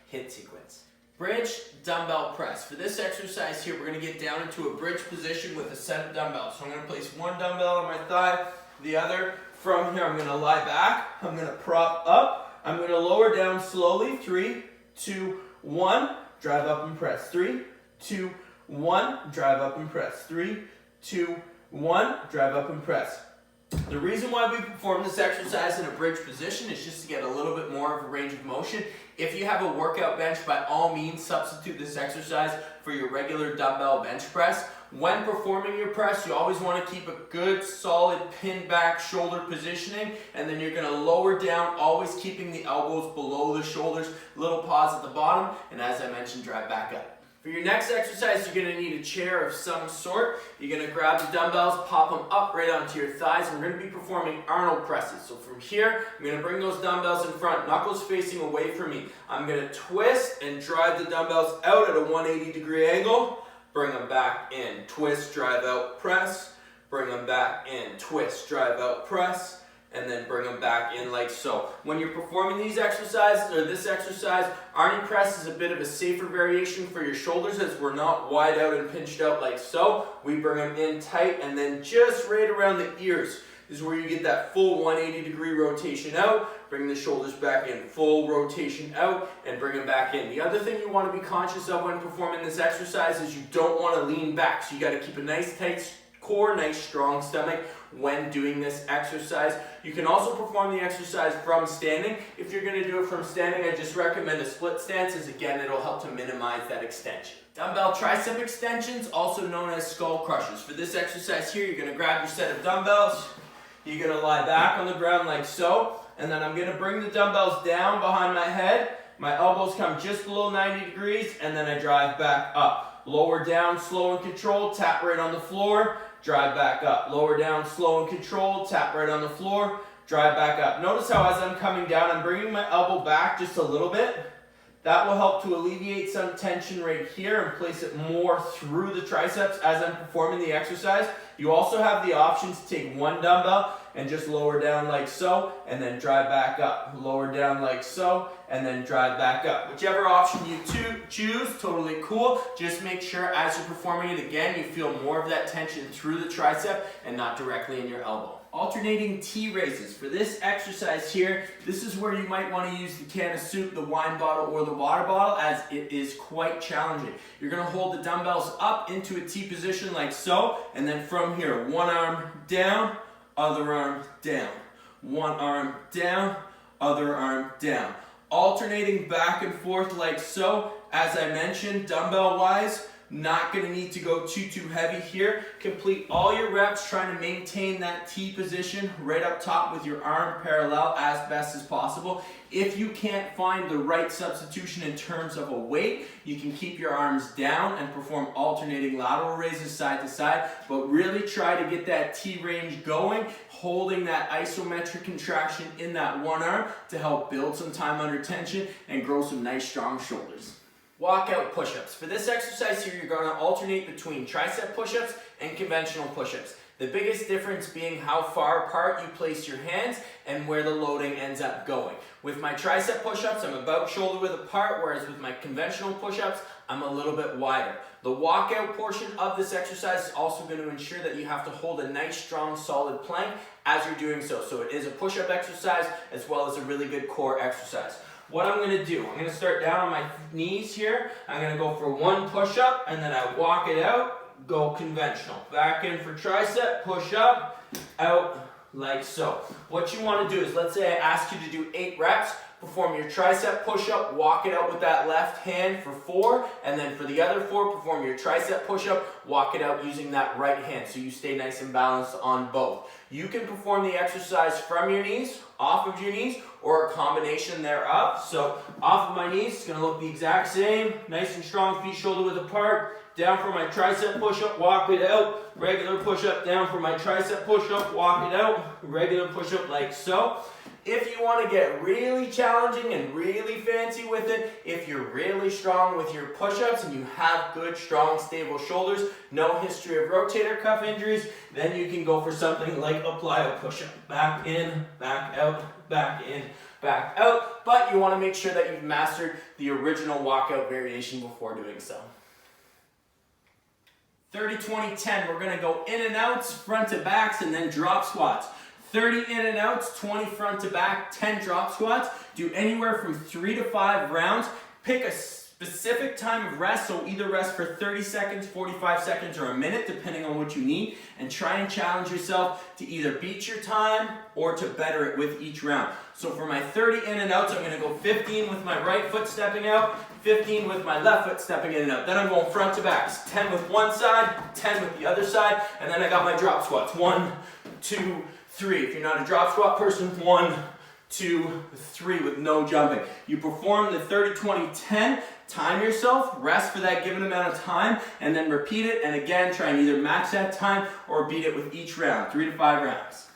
hit sequence. Bridge dumbbell press. For this exercise here, we're going to get down into a bridge position with a set of dumbbells. So I'm going to place one dumbbell on my thigh, the other. From here, I'm going to lie back. I'm going to prop up. I'm going to lower down slowly. 3, 2, 1. Drive up and press. 3, 2, 1. Drive up and press. 3, 2, 1. Drive up and press. The reason why we perform this exercise in a bridge position is just to get a little bit more of a range of motion. If you have a workout bench, by all means substitute this exercise for your regular dumbbell bench press. When performing your press, you always want to keep a good solid pin back shoulder positioning, and then you're going to lower down, always keeping the elbows below the shoulders, little pause at the bottom, and as I mentioned, drive back up. For your next exercise, you're going to need a chair of some sort. You're going to grab the dumbbells, pop them up right onto your thighs, and we're going to be performing Arnold presses. So from here, I'm going to bring those dumbbells in front, knuckles facing away from me. I'm going to twist and drive the dumbbells out at a 180-degree angle. Bring them back in, twist, drive out, press. Bring them back in, twist, drive out, press. And then bring them back in like so. When you're performing these exercises, or this exercise, Arnie press is a bit of a safer variation for your shoulders as we're not wide out and pinched out like so. We bring them in tight and then just right around the ears is where you get that full 180-degree rotation out. Bring the shoulders back in, full rotation out, and bring them back in. The other thing you want to be conscious of when performing this exercise is you don't want to lean back. So you got to keep a nice tight core, nice strong stomach when doing this exercise. You can also perform the exercise from standing. If you're going to do it from standing, I just recommend a split stance, as again, it'll help to minimize that extension. Dumbbell tricep extensions, also known as skull crushers. For this exercise here, you're going to grab your set of dumbbells. You're going to lie back on the ground like so, and then I'm going to bring the dumbbells down behind my head. My elbows come just below 90 degrees, and then I drive back up. Lower down, slow and controlled, tap right on the floor. Drive back up. Lower down, slow and controlled, tap right on the floor, drive back up. Notice how as I'm coming down, I'm bringing my elbow back just a little bit. That will help to alleviate some tension right here and place it more through the triceps as I'm performing the exercise. You also have the option to take one dumbbell and just lower down like so, and then drive back up. Lower down like so, and then drive back up. Whichever option you choose, totally cool. Just make sure as you're performing it again, you feel more of that tension through the tricep and not directly in your elbow. Alternating T raises. For this exercise here, this is where you might want to use the can of soup, the wine bottle, or the water bottle, as it is quite challenging. You're going to hold the dumbbells up into a T position like so, and then from here, one arm down, other arm down. One arm down, other arm down. Alternating back and forth like so. As I mentioned, dumbbell wise, not going to need to go too heavy here. Complete all your reps trying to maintain that T position right up top with your arm parallel as best as possible. If you can't find the right substitution in terms of a weight, you can keep your arms down and perform alternating lateral raises side to side, but really try to get that T range going, holding that isometric contraction in that one arm to help build some time under tension and grow some nice strong shoulders. Walkout push-ups. For this exercise here, you're going to alternate between tricep push-ups and conventional push-ups. The biggest difference being how far apart you place your hands and where the loading ends up going. With my tricep push-ups, I'm about shoulder width apart, whereas with my conventional push-ups, I'm a little bit wider. The walkout portion of this exercise is also going to ensure that you have to hold a nice, strong, solid plank as you're doing so. So it is a push-up exercise as well as a really good core exercise. What I'm going to do, I'm going to start down on my knees here. I'm going to go for one push-up, and then I walk it out, go conventional. Back in for tricep, push up, out like so. What you want to do is, let's say I ask you to do 8 reps. Perform your tricep push-up, walk it out with that left hand for 4, and then for the other 4, perform your tricep push-up, walk it out using that right hand, so you stay nice and balanced on both. You can perform the exercise from your knees, off of your knees, or a combination thereof. So off of my knees, it's going to look the exact same, nice and strong, feet shoulder width apart. Down for my tricep push-up, walk it out. Regular push-up, down for my tricep push-up, walk it out. Regular push-up like so. If you want to get really challenging and really fancy with it, if you're really strong with your push-ups and you have good, strong, stable shoulders, no history of rotator cuff injuries, then you can go for something like a plyo push-up. Back in, back out, back in, back out. but you want to make sure that you've mastered the original walkout variation before doing so. 30, 20, 10. We're going to go in and outs, front to backs, and then drop squats. 30 in and outs, 20 front to back, 10 drop squats. Do anywhere from 3 to 5 rounds. Pick a specific time of rest, so either rest for 30 seconds, 45 seconds, or a minute, depending on what you need, and try and challenge yourself to either beat your time or to better it with each round. So for my 30 in and outs, I'm going to go 15 with my right foot stepping out, 15 with my left foot stepping in and out. Then I'm going front to backs, 10 with one side, 10 with the other side, and then I got my drop squats, 1, 2, 3. If you're not a drop squat person, 1, 2, 3 with no jumping. You perform the 30, 20, 10, time yourself, rest for that given amount of time, and then repeat it, and again, try and either match that time or beat it with each round, 3 to 5 rounds.